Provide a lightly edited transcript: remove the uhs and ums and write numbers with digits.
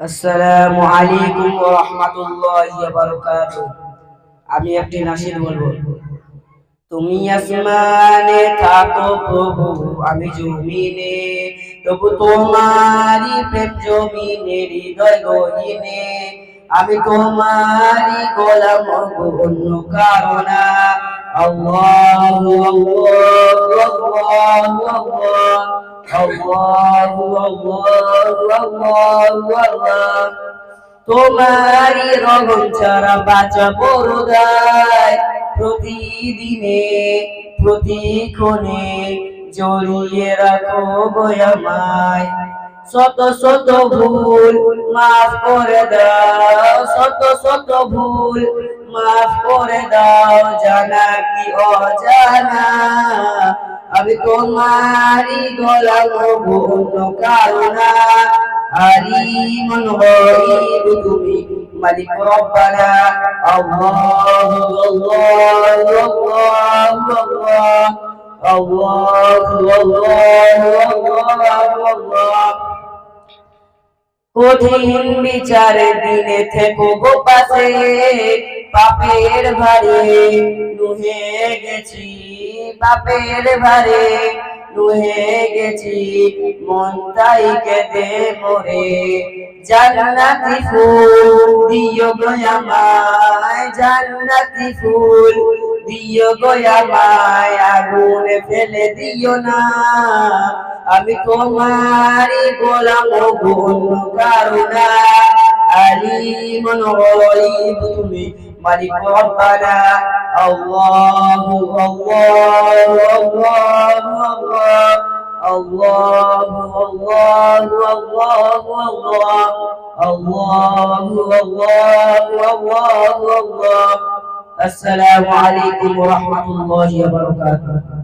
আসসালামু আলাইকুম ওয়া রাহমাতুল্লাহি ওয়া বারাকাতুহু। আমি একটি নাশিদ বলবো। তুমি আসমানে থাকো প্রভু, আমি জমিনে, তবু তোমারই প্রেম জমিনে হৃদয় গহীনে। আমি তোমারই গোলাম গো, অন্য কারো না। আল্লাহু আল্লাহু আল্লাহু আল্লাহু আল্লাহু আল্লাহু আল্লাহ। তোমারই রহম ছাড়া বাঁচা বড় দায়। প্রতিদিনে প্রতিক্ষণে জড়িয়ে রাখো গো আমায়। শত শত ভুল মাফ করে দাও, শত শত ভুল মাফ করে দাও, জানা কি অজানা। আমি তোমারই গোলাম গো, অন্য কারো না। আলিমুন গয়ব তুমি, মালিক রব্বানা। আল্লাহু আল্লাহু আল্লাহু আল্লাহ। কঠিন বিচারের দিনে থেকো গো পাশে, পাপের ভারে নুহে গেছি, পাপের ভারে নুহে গেছি, মন তাই কেঁদে মরে। জান্নাতি ফুল দিও গো আমায়, জান্নাতি ফুল দিও গো আমায়, আগুনে ফেলে দিও না। আমি তোমারই গোলাম গো, অন্য কারো না। আলিমুন গয়ব তুমি, মালিক রব্বানা। আল্লাহু আল্লাহু আল্লাহু আল্লাহু আল্লাহু আল্লাহু আল্লাহু আল্লাহ। আসসালামু আলাইকুম ওয়া রাহমাতুল্লাহি ওয়া বারাকাতুহু।